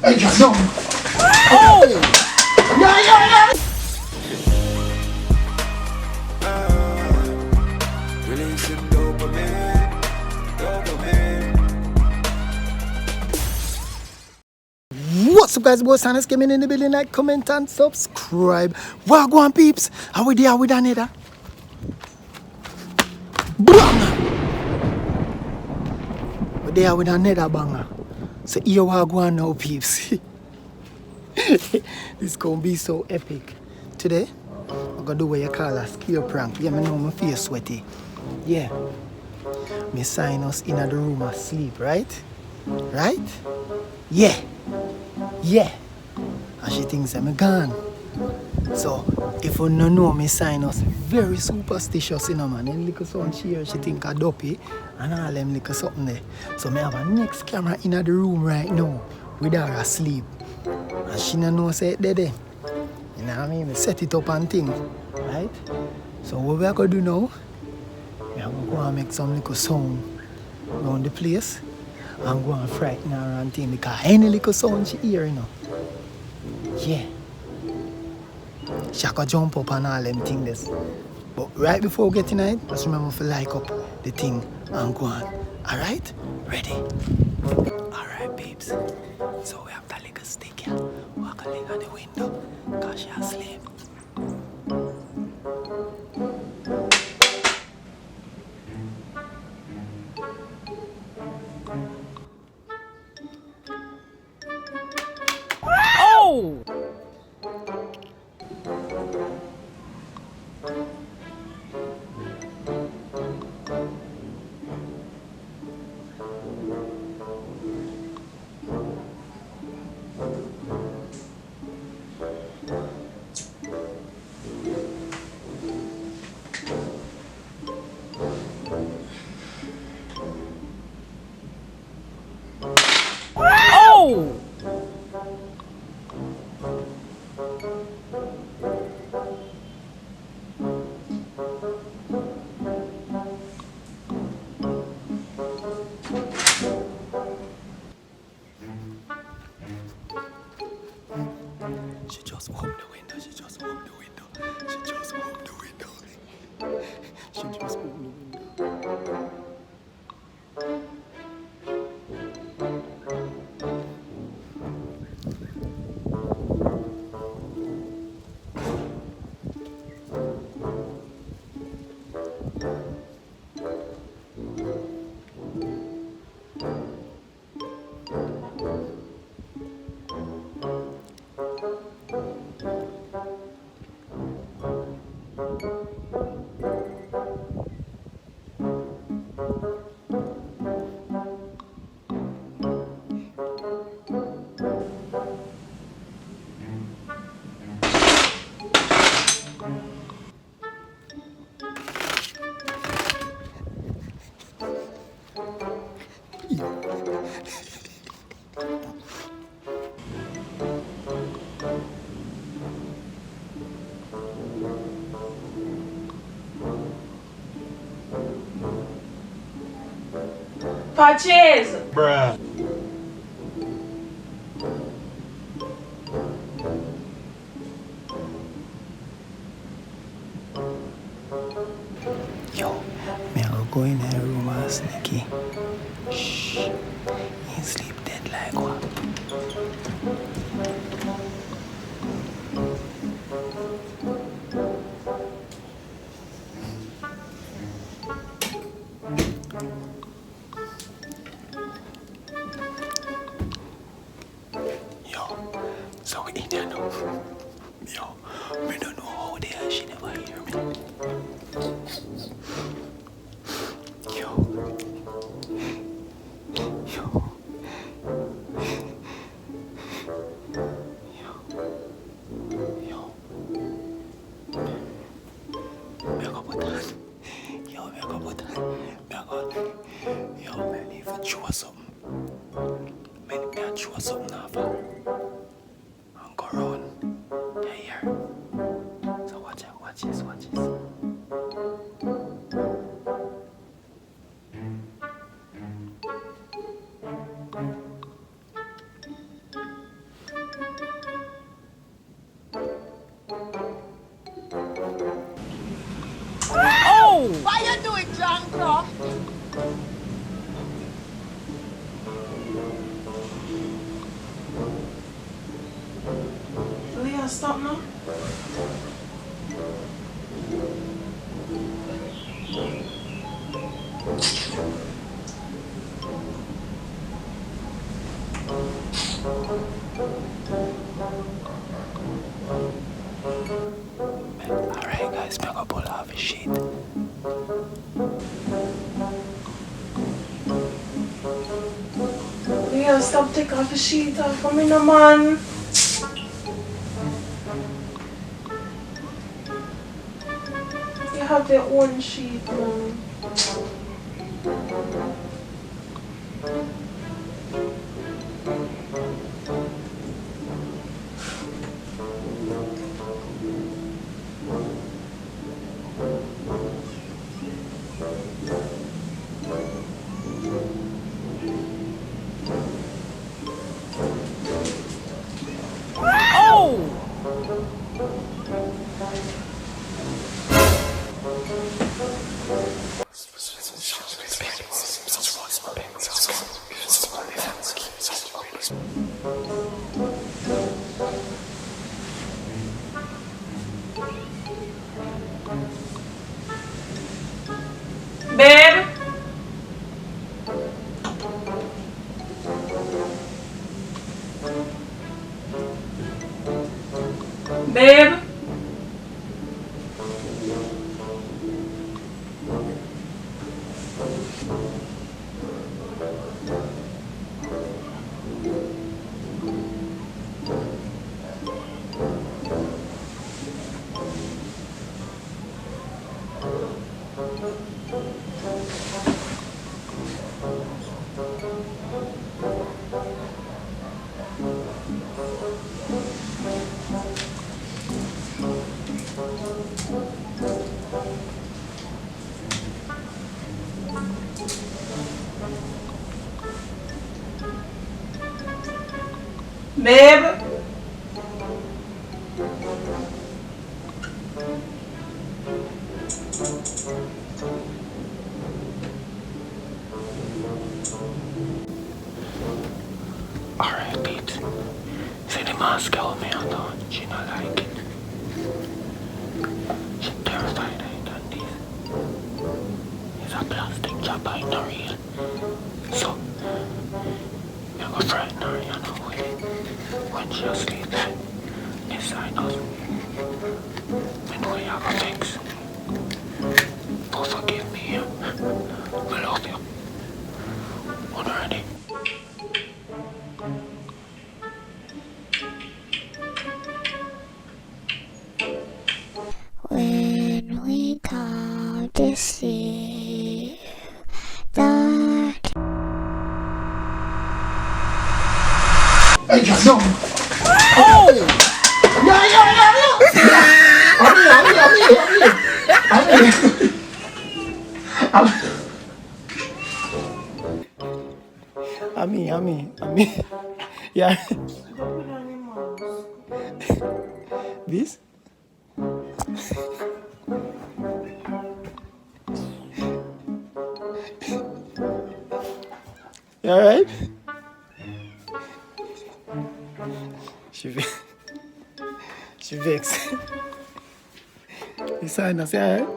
No. Oh! Yeah. Releasing dopamine. What's up, guys? Boys, Psynos came in the building. Like, comment, and subscribe. Wagwan peeps. How we there with another? Banger! We there with another banger. So here Wagwan now, peeps. This gonna be so epic. Today, I'm gonna do what you call a scare prank. Yeah, I know my face sweaty. Yeah. Me Psynos in the room asleep, right? Right? Yeah. Yeah. And she thinks I'm gone. So, if you don't know me Psynos, very superstitious, you know, man. And little son she think I dopey and all them little something there. So, me have a next camera in the room right now with her asleep. And she don't know say it there. You know what I mean? We set it up and thing, right? So, what we are going to do now, we are going to go and make some little sound around the place and go and frighten her and thing because any little sound she hear, you know. Yeah. She can jump up and all them things. But right before we get in it, just remember to like up the thing and go on. Alright? Ready? Alright, babes. So we have that little stick here. Walk a link on the window because she's asleep. Oh! Oh! She just opened the window. She just opened the window. She just opened the window. She just opened the window. Patches! Bruh. Yo, me I go in her room and sneaky. Shh. He sleep dead like what? Yo, so we in there now. Yo, we don't know how they are, she never hear me. Yo. Yo. Yo. Me a go put on. Yo, me a go put on. Me a go. Yo, me need to chew something. Me a chew something off her. And go round. Yeah, here. So watch it, watch this, watch this. stop now? Alright guys, I'm gonna pull off his sheet. Yeah, stop take off the sheet off for me, no man. You have your own sheet, man. Oh! Babe? Babe? Babe? Alright, Pete. See the mask help me out though. She not like it. She terrified I done this. It's a plastic job, I not real. So, you go frighten her, you know, when she asleep. This I know. I know you have a fix. Oh, forgive me, yeah. I love you. Already. When we come to see the Hey, no! Oh! Ami. Yeah. This? You alright? She vexed. You Psynos, you alright?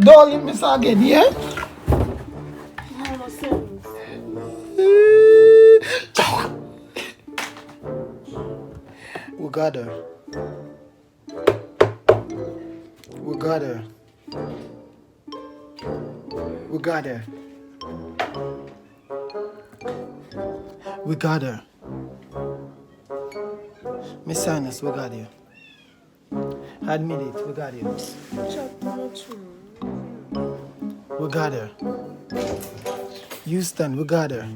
Don't let me say again, yeah? We got her. We got her. We got her. We got her. Miss Psynos, we got you. Admit it, we got you. We got her. Houston, we got her.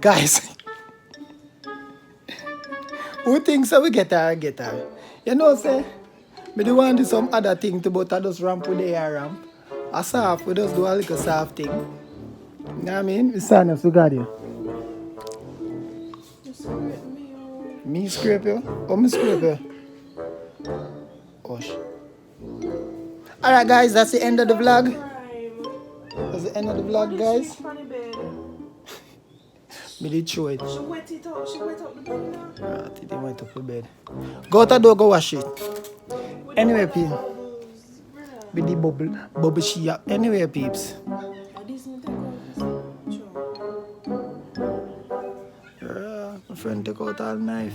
Guys, who thinks that we get her? You know, say, me do want to do some other thing to but I just ramp with the air ramp. A soft, we just do a little soft thing. You know what I mean? Miss Psynos, we got you. Me scrape you? Oh, me scrape you? Gosh. Alright guys, that's the end of the vlog. That's the end of the vlog, guys. Me did show it. She wet it up. She wet up the bed now. Right, it went up the bed. Go out the door, go wash it. Anyway, peeps. With the bubble she up. Anyway, peeps. My friend took out all knife.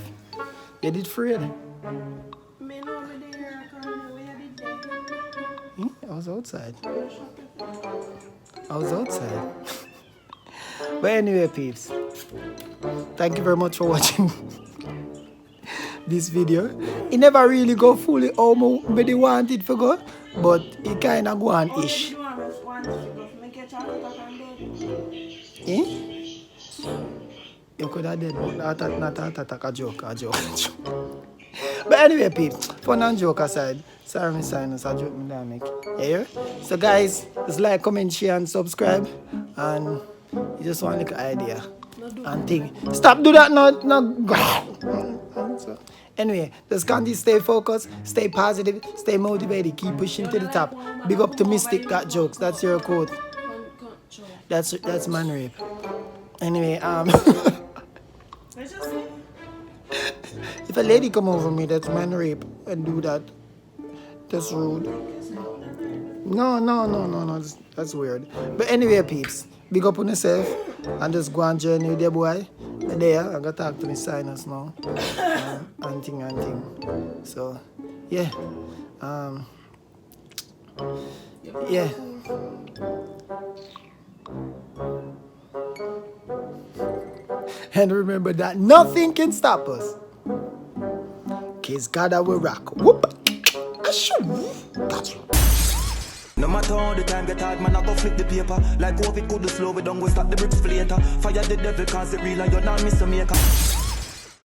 You did afraid? Me know me there. I can't know where you did there. I was outside. I was outside. But anyway, peeps. Thank you very much for watching this video. It never really go fully how me want it to go, but it kind of go on ish. Eh? You could have did not a joke. But anyway, peeps, fun and joke aside, sorry, Miss Psynos, I joke me down, make. Yeah? So, guys, just like, comment, share, and subscribe. And you just want like an idea and think. Stop do that now. So, anyway, just continue stay focused, stay positive, stay motivated, keep pushing to the top. Big up to Mystic, got jokes. That's your quote. That's man rape. Anyway, if a lady come over me, that's man rape and do that. That's rude. No. That's weird. But anyway, peeps, big up on yourself and just go on journey with your boy. There, I'm gonna talk to Miss Psynos now. And thing. So, yeah. Yeah. And remember that nothing can stop us. Cause God I will rock. Whoop. Gotcha. No matter how the time get hard, man, I go flip the paper. Like COVID could slow, we don't go stop the bricks for later. Fire the devil cause it real, you're not Mr. Maker.